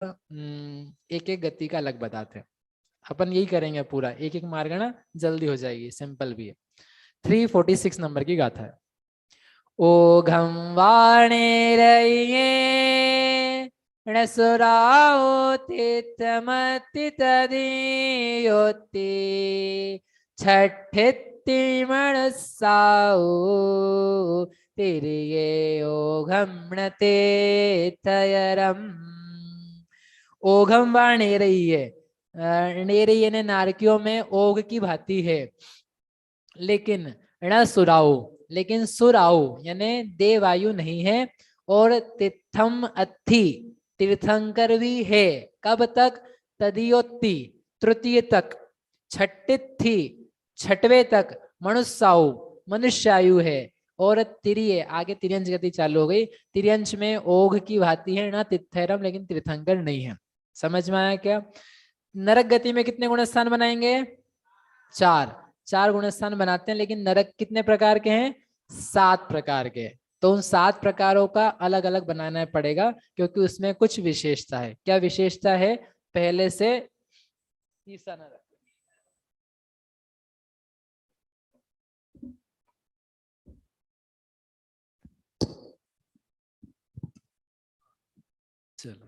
एक एक गति का अलग बताते हैं। अपन यही करेंगे पूरा, एक एक मार्ग ना जल्दी हो जाएगी, सिंपल भी है। 346 नंबर की गाथा है। ओघम वाणे रये णसुराओ तितमति तदीयोति छठित्ति मणसाओ तिरिये ओघम णते तयरम। ओघम वाण नेरय्ये, नेरय्ये ने नारकियों में ओघ की भांति है, लेकिन ण सुराओ, लेकिन सुराओ यानी देवायु नहीं है, और तिथम अथि तीर्थंकर भी है। कब तक? तदियोत्ति तृतीय तक, छठित्थि छठवें तक, मनुष्याओ मनुष्यायु है, और तिरिय आगे तिर्यंश गति चालू हो गई। तिर्यंश में ओघ की भांति है ना तिथैरम, लेकिन तीर्थंकर नहीं है। समझ में आया क्या? नरक गति में कितने गुण स्थान बनाएंगे? चार गुण स्थान बनाते हैं, लेकिन नरक कितने प्रकार के हैं? 7 प्रकार के। तो उन 7 प्रकारों का अलग अलग बनाना पड़ेगा, क्योंकि उसमें कुछ विशेषता है। क्या विशेषता है? पहले से तीसरा नरक, चलो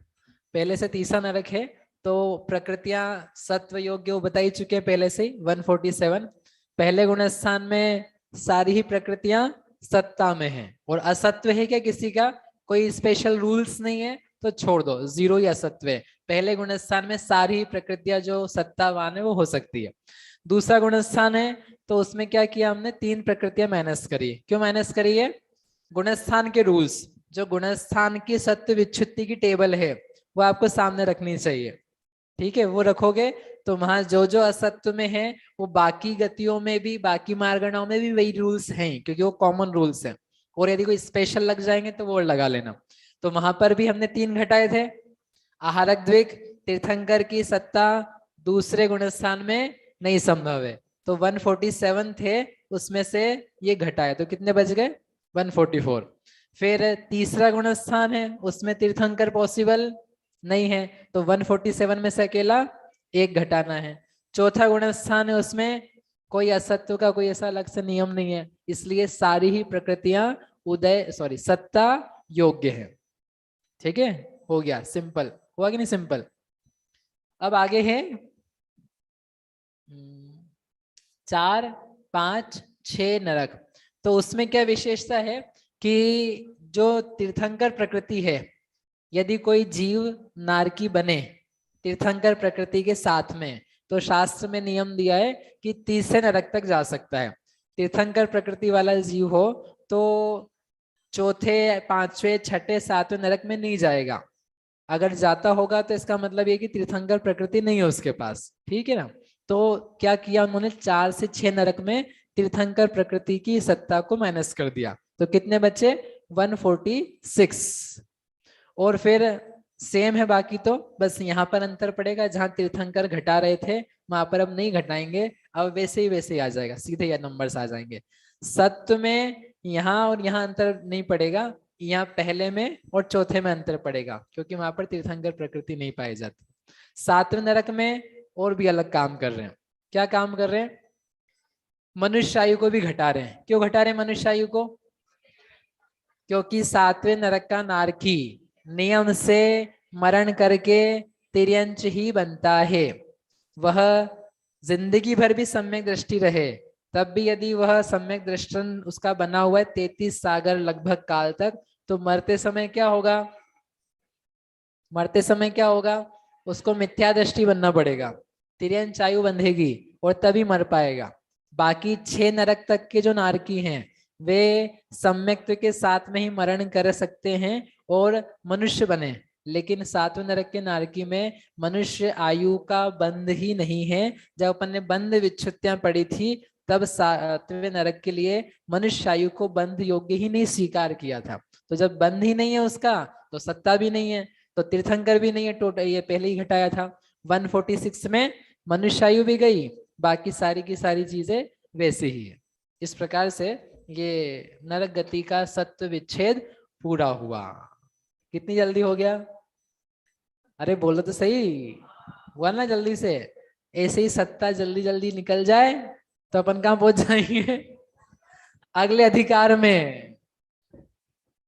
पहले से तीसरा नरक है। तो प्रकृतियां सत्व योग्य वो बताई चुके हैं पहले से ही, 147। पहले गुण स्थान में सारी ही प्रकृतियां सत्ता में हैं, और असत्व है क्या किसी का? कोई स्पेशल रूल्स नहीं है तो छोड़ दो, 0 ही असत्व है। पहले गुण स्थान में सारी प्रकृतियां जो सत्तावान है वो हो सकती है। दूसरा गुण स्थान है, तो उसमें क्या किया हमने? 3 प्रकृतियां माइनस करी। क्यों माइनस करी है? गुणस्थान के रूल्स, जो गुणस्थान की सत्व विच्छुत्ति की टेबल है वो आपको सामने रखनी चाहिए। ठीक है, वो रखोगे तो वहां जो जो असत्व में है वो बाकी गतियों में भी, बाकी मार्गणाओं में भी वही रूल्स हैं, क्योंकि वो कॉमन रूल्स हैं। और यदि कोई स्पेशल लग जाएंगे तो वो लगा लेना। तो वहां पर भी हमने 3 घटाए थे। आहारक द्विक तीर्थंकर की सत्ता दूसरे गुणस्थान में नहीं संभव है, तो 147 थे, उसमें से ये घटाए तो कितने बच गए? 144। फिर तीसरा गुण स्थान है, उसमें तीर्थंकर पॉसिबल नहीं है, तो 147 में से अकेला एक घटाना है। चौथा गुण स्थान है, उसमें कोई असत्व का कोई ऐसा अलग से नियम नहीं है, इसलिए सारी ही प्रकृतियां सत्ता योग्य है। ठीक है, हो गया सिंपल, हुआ कि नहीं सिंपल? अब आगे है 4, 5, 6 नरक। तो उसमें क्या विशेषता है कि जो तीर्थंकर प्रकृति है, यदि कोई जीव नारकी बने तीर्थंकर प्रकृति के साथ में, तो शास्त्र में नियम दिया है कि तीसरे नरक तक जा सकता है। तीर्थंकर प्रकृति वाला जीव हो तो चौथे, पांचवें, छठे, सातवें नरक में नहीं जाएगा। अगर जाता होगा तो इसका मतलब ये कि तीर्थंकर प्रकृति नहीं है उसके पास। ठीक है ना? तो क्या किया उन्होंने? 4 से 6 नरक में तीर्थंकर प्रकृति की सत्ता को माइनस कर दिया, तो कितने बचे? 146। और फिर सेम है बाकी, तो बस यहाँ पर अंतर पड़ेगा, जहां तीर्थंकर घटा रहे थे वहां पर अब नहीं घटाएंगे, अब वैसे ही आ जाएगा, सीधे या नंबर्स आ जाएंगे। सत्व में यहाँ और यहाँ अंतर नहीं पड़ेगा, यहाँ पहले में और चौथे में अंतर पड़ेगा, क्योंकि वहां पर तीर्थंकर प्रकृति नहीं पाई जाती। 7वें नरक में और भी अलग काम कर रहे हैं। क्या काम कर रहे हैं? मनुष्य आयु को भी घटा रहे हैं। क्यों घटा रहे हैं मनुष्य आयु को? क्योंकि 7वें नरक का नारकी नियम से मरण करके तिर्यंच ही बनता है। वह जिंदगी भर भी सम्यक दृष्टि रहे, तब भी यदि वह सम्यक दृष्टन उसका बना हुआ है 33 सागर लगभग काल तक, तो मरते समय क्या होगा? मरते समय क्या होगा? उसको मिथ्या दृष्टि बनना पड़ेगा, तिर्यंच आयु बंधेगी और तभी मर पाएगा। बाकी 6 नरक तक के जो नारकी हैं वे सम्यक्त्व के साथ में ही मरण कर सकते हैं और मनुष्य बने, लेकिन 7वें नरक के नारकी में मनुष्य आयु का बंध ही नहीं है। जब अपन ने बंध विच्छुत्तियां पड़ी थी तब 7वें नरक के लिए मनुष्य आयु को बंध योग्य ही नहीं स्वीकार किया था। तो जब बंध ही नहीं है उसका, तो सत्ता भी नहीं है, तो तीर्थंकर भी नहीं है। टोटल ये पहले ही घटाया था। 146 में मनुष्यायु भी गई, बाकी सारी की सारी चीजें वैसे ही है। इस प्रकार से ये नरक गति का सत्व विच्छेद पूरा हुआ। कितनी जल्दी हो गया? अरे बोलो तो सही, हुआ ना जल्दी से। ऐसे ही सत्ता जल्दी जल्दी निकल जाए तो अपन कहाँ पहुंच जाएंगे? अगले अधिकार में।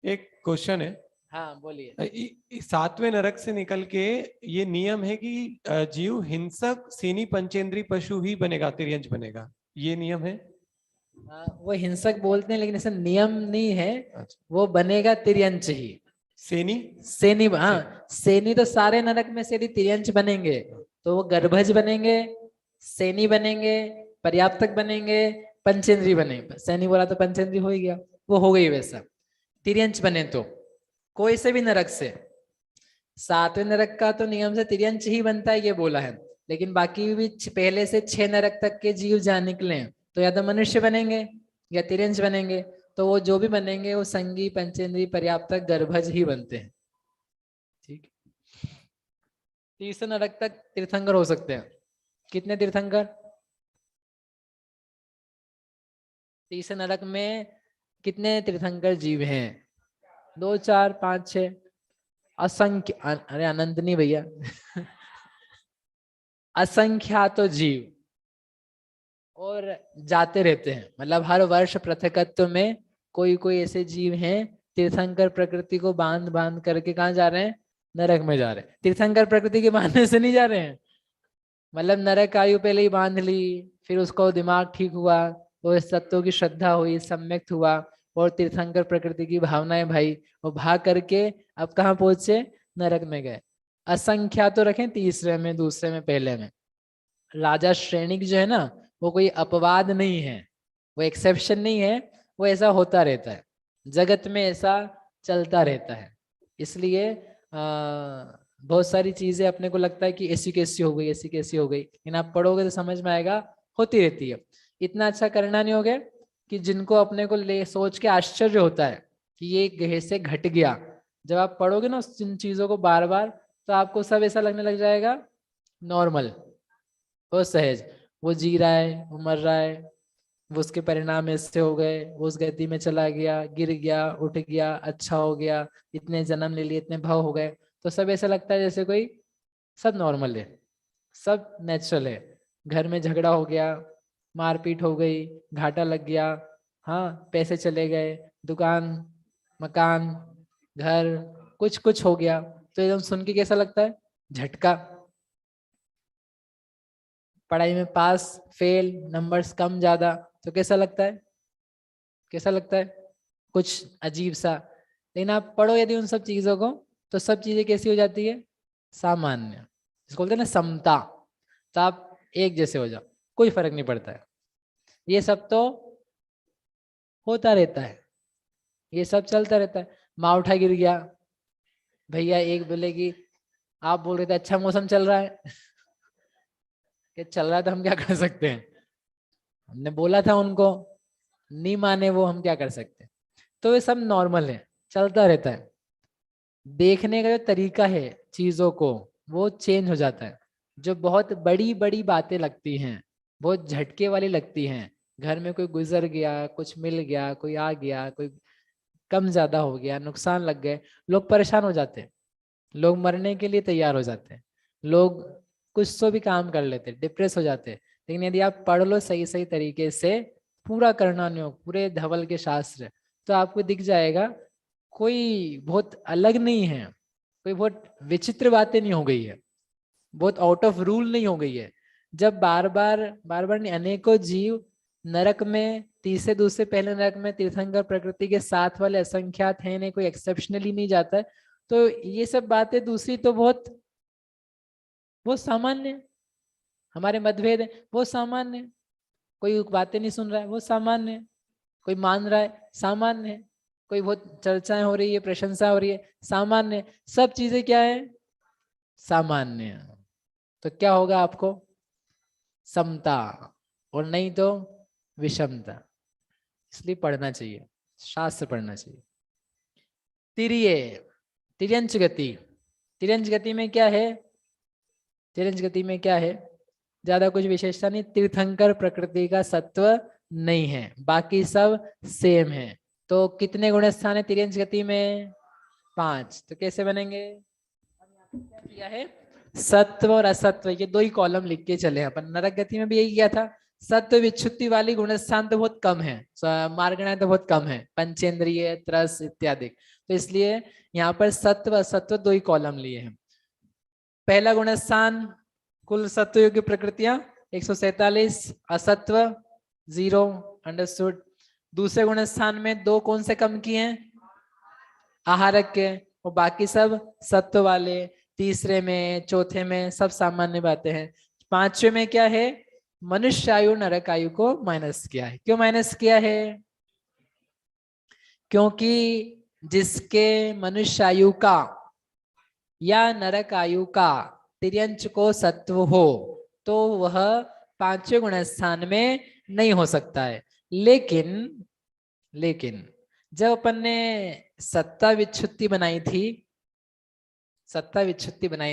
एक क्वेश्चन है। हाँ बोलिए। सातवें नरक से निकल के ये नियम है कि जीव हिंसक सेनी पंचेंद्री पशु ही बनेगा, तिर्यंच बनेगा, ये नियम है। वो हिंसक बोलते हैं लेकिन ऐसा नियम नहीं है। अच्छा। वो बनेगा तिर्यंच ही। सेनी सेनी, हाँ सेनी तो सारे नरक में से यदि तिर्यंच बनेंगे तो वो गर्भज बनेंगे, सेनी बनेंगे, पर्याप्तक बनेंगे, पंचेंद्री बनेंगे। सेनी बोला तो पंचेंद्री हो ही गया, वो हो गई वैसा। तिर्यंच बने तो कोई से भी नरक से, सातवें नरक का तो नियम से तिर्यंच ही बनता है ये बोला है, लेकिन बाकी भी पहले से 6 नरक तक के जीव जहाँ निकले तो या तो मनुष्य बनेंगे या तिर्यंच बनेंगे। तो वो जो भी बनेंगे वो संगी, पंचेंद्री, पर्याप्तक, गर्भज ही बनते हैं। ठीक। तीसरे नरक तक तीर्थंकर हो सकते हैं। कितने तीर्थंकर? तीसरे नरक में कितने तीर्थंकर जीव हैं? 2, 4, 5, 6, असंख्य। अरे अनंत नहीं भैया असंख्यातो जीव और जाते रहते हैं। मतलब हर वर्ष पृथकत्व में कोई कोई ऐसे जीव हैं तीर्थंकर प्रकृति को बांध बांध करके कहाँ जा रहे हैं? नरक में जा रहे हैं। तीर्थंकर प्रकृति के बांधने से नहीं जा रहे हैं, मतलब नरक आयु पहले ही बांध ली, फिर उसको दिमाग ठीक हुआ, वो तत्वों की श्रद्धा हुई, सम्यक्त हुआ, और तीर्थंकर प्रकृति की भावनाएं भाई, वो भाग करके अब कहाँ पहुंचे? नरक में गए। असंख्या तो रखें तीसरे में, दूसरे में, पहले में। राजा श्रेणिक जो है ना, वो कोई अपवाद नहीं है, वो एक्सेप्शन नहीं है, वो ऐसा होता रहता है, जगत में ऐसा चलता रहता है। इसलिए बहुत सारी चीजें अपने को लगता है कि ऐसी कैसी हो गई, ऐसी कैसी हो गई, लेकिन आप पढ़ोगे तो समझ में आएगा होती रहती है। इतना अच्छा करना नहीं हो गया कि जिनको अपने को ले सोच के आश्चर्य होता है कि ये कैसे घट गया, जब आप पढ़ोगे ना उन चीजों को बार बार, तो आपको सब ऐसा लगने लग जाएगा नॉर्मल, वो सहज, वो जी रहा है, वो मर रहा है, वो उसके परिणाम ऐसे हो गए, वो उस गति में चला गया, गिर गया, उठ गया, अच्छा हो गया, इतने जन्म ले लिए, इतने भाव हो गए, तो सब ऐसा लगता है जैसे कोई सब नॉर्मल है, सब नेचुरल है। घर में झगड़ा हो गया, मारपीट हो गई, घाटा लग गया, हाँ पैसे चले गए, दुकान, मकान, घर, कुछ कुछ हो गया, तो एकदम सुन के कैसा लगता है? झटका। पढ़ाई में पास फेल, नंबर्स कम ज्यादा, तो कैसा लगता है? कैसा लगता है? कुछ अजीब सा। लेकिन आप पढ़ो यदि उन सब चीजों को, तो सब चीजें कैसी हो जाती है? सामान्य, जिसको बोलते हैं ना समता। तो आप एक जैसे हो जाओ, कोई फर्क नहीं पड़ता है। ये सब तो होता रहता है, ये सब चलता रहता है। माउठा गिर गया, भैया एक बोले कि आप बोल रहे थे अच्छा मौसम चल रहा है कि चल रहा है तो हम क्या कर सकते हैं, हमने बोला था उनको, नहीं माने वो, हम क्या कर सकते हैं। तो ये सब नॉर्मल है, चलता रहता है। देखने का जो तरीका है चीजों को, वो चेंज हो जाता है। जो बहुत बड़ी बड़ी बातें लगती हैं, बहुत झटके वाली लगती हैं, घर में कोई गुजर गया, कुछ मिल गया, कोई आ गया, कोई कम ज्यादा हो गया, नुकसान लग गए, लोग परेशान हो जाते हैं, लोग मरने के लिए तैयार हो जाते हैं, लोग कुछ तो भी काम कर लेते हैं, डिप्रेस हो जाते हैं। लेकिन यदि आप पढ़ लो सही सही तरीके से, पूरा करना नहीं हो, पूरे धवल के शास्त्र, तो आपको दिख जाएगा कोई बहुत अलग नहीं है, कोई बहुत विचित्र बातें नहीं हो गई है, बहुत आउट ऑफ रूल नहीं हो गई है। जब बार बार नहीं, अनेकों जीव नरक में, तीसरे दूसरे पहले नरक में तीर्थंकर प्रकृति के साथ वाले असंख्यात हैं, नहीं कोई एक्सेप्शनली नहीं जाता है। तो ये सब बातें दूसरी तो बहुत बहुत सामान्य है। हमारे मतभेद है वो सामान्य है, कोई बातें नहीं सुन रहा है वो सामान्य है, कोई मान रहा है सामान्य है, कोई बहुत चर्चाएं हो रही है, प्रशंसा हो रही है, सामान्य है। सब चीजें क्या है? सामान्य है। तो क्या होगा आपको? समता, और नहीं तो विषमता। इसलिए पढ़ना चाहिए, शास्त्र पढ़ना चाहिए। तिर्य, तिर्यंच गति, तिर्यंच गति में क्या है? तिर्यंच गति में क्या है? ज्यादा कुछ विशेषता नहीं, तीर्थंकर प्रकृति का सत्व नहीं है, बाकी सब सेम है। तो कितने गुण स्थान है तिर्यंच गति में? 5। तो कैसे बनेंगे? किया है, सत्व और असत्व ये दो ही कॉलम लिख के चले अपन। नरक गति में भी यही किया था। सत्व विच्छुत्ति वाली गुणस्थान तो बहुत कम है, मार्गणाएं तो बहुत कम है, पंचेंद्रिय, त्रस इत्यादि। तो इसलिए यहाँ पर सत्व असत्व दो ही कॉलम लिए हैं। पहला गुणस्थान कुल सत्व योग्य प्रकृतियां 147, असत्व 0, अंडरस्टूड। दूसरे गुणस्थान में दो कौन से कम किए हैं, आहारक के, और बाकी सब सत्व वाले। तीसरे में, चौथे में सब सामान्य बातें हैं। पांचवे में क्या है, मनुष्य आयु नरक आयु को माइनस किया है। क्यों माइनस किया है, क्योंकि जिसके मनुष्य आयु का या नरक आयु का तिर्यंच को सत्व हो तो वह पांचवें गुण स्थान में नहीं हो सकता है। लेकिन जब अपन ने सत्ता विच्छुत्ति बनाई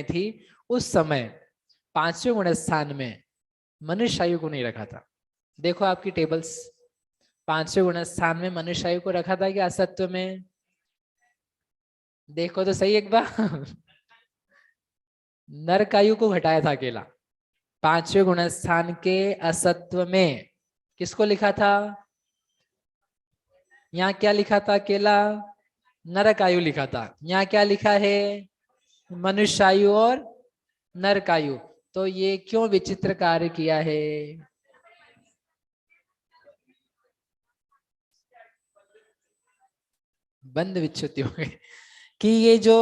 थी, उस समय पांचवें गुण स्थान में मनुष्य आयु को नहीं रखा था। देखो आपकी टेबल्स, पांचवें गुण स्थान में मनुष्य आयु को रखा था कि असत्व में, देखो तो सही एक बार। नरक आयु को घटाया था अकेला। पांचवें गुण स्थान के असत्व में किसको लिखा था, यहाँ क्या लिखा था, अकेला नरक आयु लिखा था। यहाँ क्या लिखा है, मनुष्य आयु और नरक आयु। तो ये क्यों विचित्र कार्य किया है, बंद विच्छुत्ति हो गई कि ये जो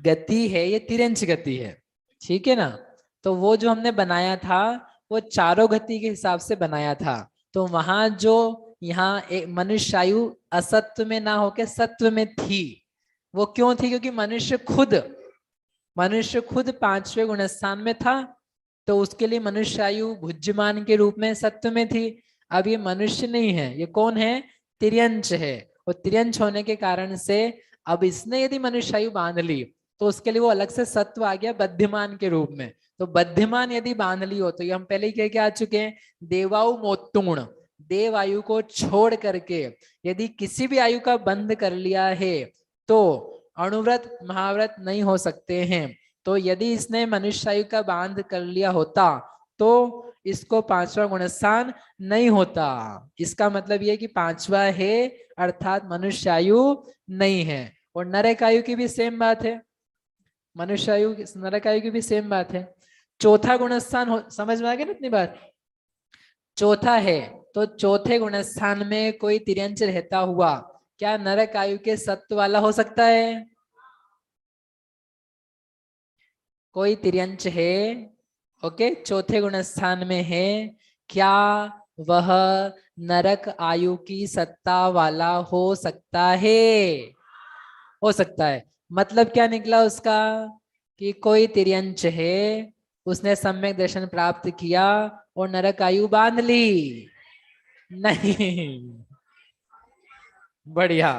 गति है ये तिरंच गति है, ठीक है ना। तो वो जो हमने बनाया था वो चारों गति के हिसाब से बनाया था। तो वहां जो यहाँ एक मनुष्य आयु असत्व में ना होके सत्व में थी, वो क्यों थी, क्योंकि मनुष्य खुद पांचवें गुणस्थान में था। तो उसके लिए मनुष्य आयु भुज्यमान के रूप में सत्व में थी। अब ये मनुष्य नहीं है, ये कौन है, तिर्यंच है। और तिर्यंच होने के कारण से अब इसने यदि मनुष्य आयु बांध ली तो उसके लिए वो अलग से सत्व आ गया बद्धिमान के रूप में। तो बद्धिमान यदि बांध ली हो तो ये हम पहले ही कह के आ चुके हैं, देवायु मोत्तुण, देव आयु को छोड़ करके यदि किसी भी आयु का बंध कर लिया है तो अणुव्रत महाव्रत नहीं हो सकते हैं। तो यदि इसने मनुष्य आयु का बांध कर लिया होता तो इसको पांचवा गुणस्थान नहीं होता। इसका मतलब ये कि पांचवा है अर्थात मनुष्य आयु नहीं है। और नरक आयु की भी सेम बात है, मनुष्य आयु नरक आयु की भी सेम बात है। चौथा गुणस्थान समझ में आ गया ना इतनी बात, चौथा है तो चौथे गुणस्थान में कोई तिर्यंच रहता हुआ क्या नरक आयु के सत्व वाला हो सकता है, कोई तिर्यंच है, ओके, चौथे गुणस्थान में है, क्या वह नरक आयु की सत्ता वाला हो सकता है, हो सकता है। मतलब क्या निकला उसका, कि कोई तिर्यंच है, उसने सम्यक दर्शन प्राप्त किया और नरक आयु बांध ली, नहीं, बढ़िया।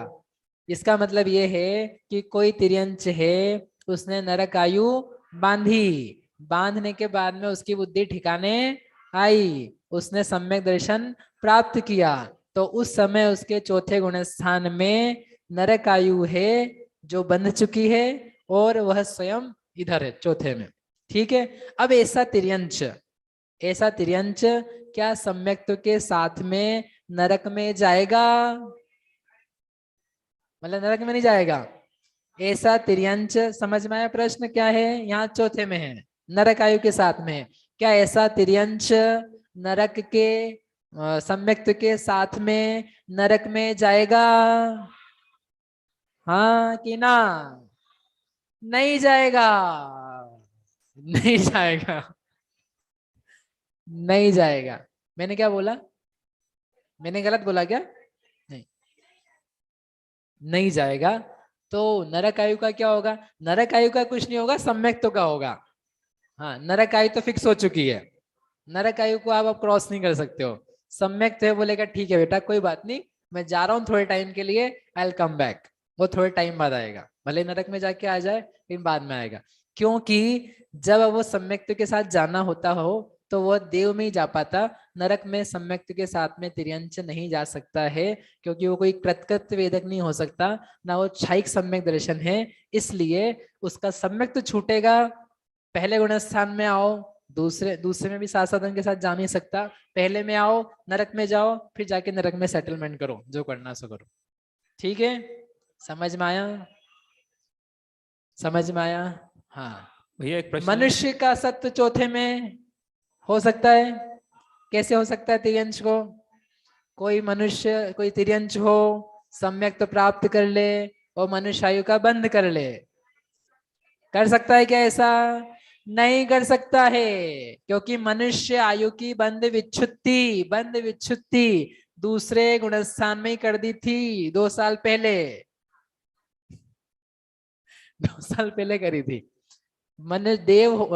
इसका मतलब ये है कि कोई तिर्यंच है, उसने नरक आयु बांधी, बांधने के बाद में उसकी बुद्धि ठिकाने आई, उसने सम्यक दर्शन प्राप्त किया, तो उस समय उसके चौथे गुण स्थान में नरक आयु है जो बंध चुकी है और वह स्वयं इधर है चौथे में, ठीक है। अब ऐसा तिर्यंच क्या सम्यक्त्व के साथ में नरक में जाएगा, मतलब नरक में नहीं जाएगा, ऐसा तिर्यंच, समझ में आया प्रश्न क्या है, यहाँ चौथे में है, नरक आयु के साथ में, क्या ऐसा तिर्यंच नरक के सम्यक्त्व के साथ में नरक में जाएगा, हाँ कि ना, नहीं जाएगा, नहीं जाएगा, नहीं जाएगा। मैंने क्या बोला, मैंने गलत बोला क्या, नहीं, नहीं जाएगा। तो नरक आयु का क्या होगा, नरक आयु का कुछ नहीं होगा, सम्यक्त्व का होगा। हाँ, नरक आयु तो फिक्स हो चुकी है, नरक आयु को आप क्रॉस नहीं कर सकते हो। सम्यक्त्व है, बोलेगा ठीक है बेटा कोई बात नहीं, मैं जा रहा हूँ थोड़े टाइम के लिए, आई विल कम बैक, वो थोड़े टाइम बाद आएगा, भले नरक में जाके आ जाए लेकिन बाद में आएगा। क्योंकि जब वो सम्यक्त्व के साथ जाना होता हो तो वह देव में ही जा पाता, नरक में सम्यक्त के साथ में तिर्यंच नहीं जा सकता है, क्योंकि वो कोई कृतकृत्य वेदक नहीं हो सकता, ना वो क्षयिक सम्यक दर्शन है, इसलिए उसका सम्यक तो छूटेगा। पहले गुण स्थान में आओ, दूसरे दूसरे में भी साथ साधन के साथ जा नहीं सकता, पहले में आओ, नरक में जाओ, फिर जाके नरक में सेटलमेंट करो, जो करना सो करो। ठीक है, समझ में आया? समझ में आया? हाँ। भैया एक प्रश्न है। मनुष्य का सत्व चौथे में हो सकता है, कैसे हो सकता है तिर्यंश को? कोई मनुष्य कोई तिर्यंश हो, सम्यक तो प्राप्त कर ले और मनुष्य आयु का बंद कर ले, कर सकता है क्या ऐसा? नहीं कर सकता है, क्योंकि मनुष्य आयु की बंद विच्छुत्ति दूसरे गुणस्थान में ही कर दी थी 2 साल पहले। 2 साल पहले करी थी। मन देव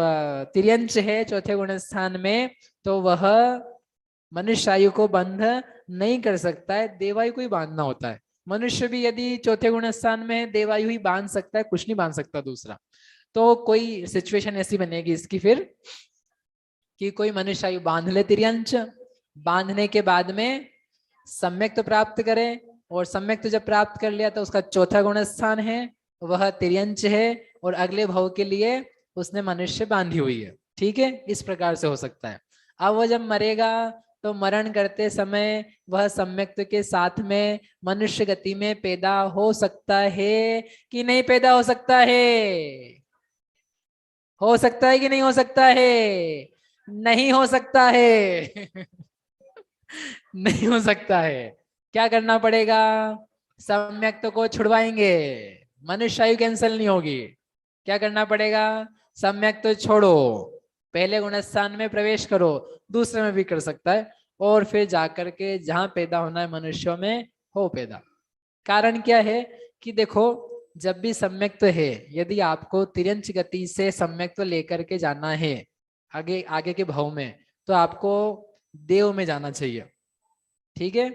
तिर्यंश है चौथे गुण स्थान में, तो वह मनुष्य आयु को बंध नहीं कर सकता है, देवायु को ही बांधना होता है। मनुष्य भी यदि चौथे गुण स्थान में है, देवायु ही बांध सकता है, कुछ नहीं बांध सकता दूसरा। तो कोई सिचुएशन ऐसी बनेगी इसकी फिर कि कोई मनुष्य आयु बांध ले तिर्यंश, बांधने के बाद में सम्यक तो प्राप्त करे, और सम्यक तो जब प्राप्त कर लिया तो उसका चौथा गुण स्थान है, वह तिर्यंश है, और अगले भव के लिए उसने मनुष्य बांधी हुई है। ठीक है, इस प्रकार से हो सकता है। अब वह जब मरेगा तो मरण करते समय वह सम्यक्त के साथ में मनुष्य गति में पैदा हो सकता है कि नहीं पैदा हो सकता है? हो सकता है कि नहीं हो सकता है? नहीं हो सकता है। नहीं हो सकता है। क्या करना पड़ेगा? सम्यक्त को छुड़वाएंगे, मनुष्य आयु कैंसिल नहीं होगी। क्या करना पड़ेगा? सम्यक्त तो छोड़ो, पहले गुणस्थान में प्रवेश करो, दूसरे में भी कर सकता है, और फिर जाकर के जहां पैदा होना है मनुष्यों में हो पैदा। कारण क्या है कि देखो, जब भी सम्यक्त तो है, यदि आपको तिर्यंच गति से सम्यक्त तो लेकर के जाना है आगे आगे के भव में, तो आपको देव में जाना चाहिए। ठीक है,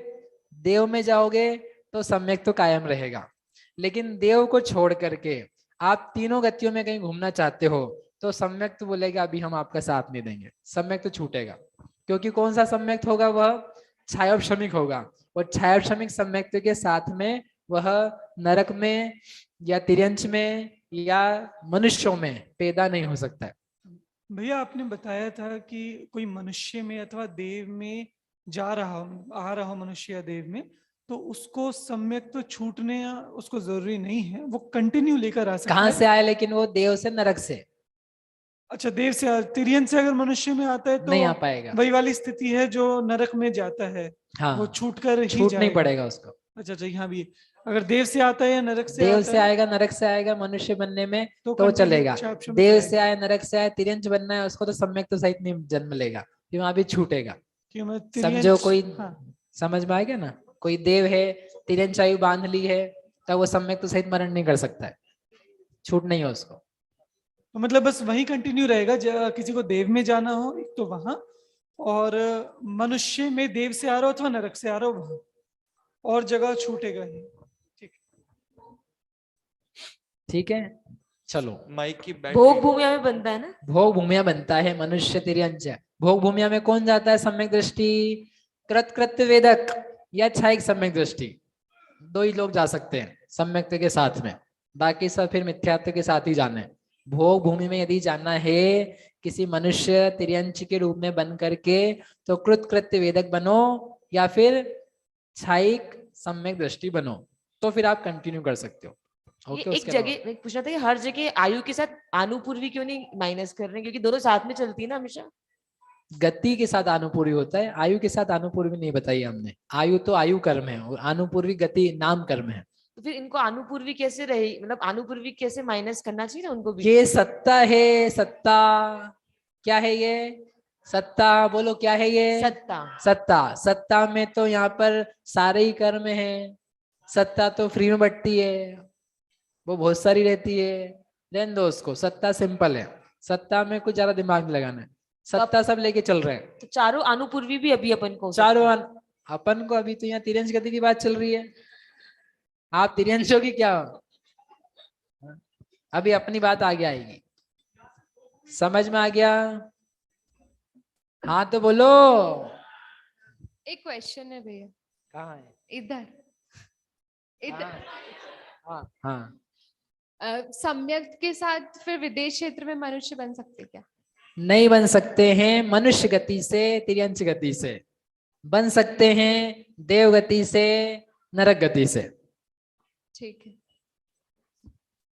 देव में जाओगे तो सम्यक्त तो कायम रहेगा, लेकिन देव को छोड़ करके आप तीनों गतियों में कहीं घूमना चाहते हो तो सम्यक्त तो बोलेगा अभी हम आपका साथ नहीं देंगे, सम्यक्त तो छूटेगा। क्योंकि कौन सा सम्यक्त होगा? वह छायोपशमिक होगा, और छायोपशमिक सम्यक्त के साथ में वह नरक में या तिर्यंच में या मनुष्यों में पैदा नहीं हो सकता है। भैया आपने बताया था कि कोई मनुष्य में अथवा देव में जा रहा हो, आ रहा हो मनुष्य या देव में, तो उसको सम्यक तो छूटने उसको जरूरी नहीं है, वो कंटिन्यू लेकर आ सकता है। कहाँ से आए? लेकिन वो देव से नरक से अच्छा, देव से तिर्यन से अगर मनुष्य में आता है तो नहीं आ पाएगा। वही वाली स्थिति है जो नरक में जाता है, हाँ, वो छूट कर ही छूट नहीं जाएगा। पड़ेगा उसको। अच्छा अच्छा, यहाँ भी अगर देव से आता है या नरक से देव आता से है आएगा, नरक से आएगा, मनुष्य बनने में तो कंटिन्यू चलेगा। छाप देव से आए, नरक से आए, तिर्यंच बनना है उसको तो सम्यक तो सहित नहीं जन्म लेगा, फिर वहां भी छूटेगा। कि मैं समझो, कोई हाँ। समझ में आएगा ना? कोई देव है, तिर्यंच आयु बांध ली है, तो वो सम्यक तो सहित मरण नहीं कर सकता है, छूट नहीं है उसको। तो मतलब बस वही कंटिन्यू रहेगा, किसी को देव में जाना हो एक तो वहां, और मनुष्य में देव से आ रहा हो अथवा नरक से आ रहा हो वहां, और जगह छूटेगा ही। ठीक ठीक है, चलो। माइक की भोग भूमिया में बनता है ना? भोग भूमिया बनता है मनुष्य तिर्यंच। भोग भूमिया में कौन जाता है? सम्यक दृष्टि, कृतकृत्य वेदक या क्षयिक सम्यक दृष्टि, दो ही लोग जा सकते हैं सम्यक्त के साथ में, बाकी सब फिर मिथ्यात्व के साथ ही जाना है। भोग भूमि में यदि जाना है किसी मनुष्य तिर्यंच के रूप में बन करके, तो कृतकृत्य वेदक बनो या फिर क्षयिक सम्यक दृष्टि बनो, तो फिर आप कंटिन्यू कर सकते हो। ये ओके, एक उसके जगह एक पूछना था कि हर जगह आयु के साथ आनुपूर्वी क्यों नहीं माइनस कर रहे हैं? क्योंकि दोनों साथ में चलती है ना हमेशा। गति के साथ आनुपूर्वी होता है, आयु के साथ आनुपूर्वी नहीं बताई हमने। आयु तो आयु कर्म है और आनुपूर्वी गति नाम कर्म है। तो फिर इनको आनुपूर्वी कैसे रहे, मतलब आनुपूर्वी कैसे माइनस करना चाहिए ना उनको भी? ये सत्ता है, सत्ता क्या है? ये सत्ता बोलो, क्या है ये? सत्ता। सत्ता, सत्ता में तो यहाँ पर सारे ही कर्म है। सत्ता तो फ्री में बटती है, वो बहुत सारी रहती है, रहने दो उसको। सत्ता सिंपल है, सत्ता में कुछ ज्यादा दिमाग नहीं लगाना है, सत्ता सब लेके चल रहे हैं। तो चारों आनुपूर्वी भी अभी अपन को हो चारों सकते हैं। अपन को अभी तो यहाँ तिर्यंश गति की बात चल रही है, आप तिर्यंशों की क्या? अभी अपनी बात आगे आएगी। समझ में आ गया? हाँ तो बोलो। एक क्वेश्चन है भैया, कहाँ है? इधर इधर। हाँ हाँ। सम्यक के साथ फिर विदेश क्षेत्र में मनुष्य बन सकते क्या? नहीं बन सकते हैं मनुष्य गति से, तिर्यंच गति से। बन सकते हैं देव गति से, नरक गति से। ठीक है।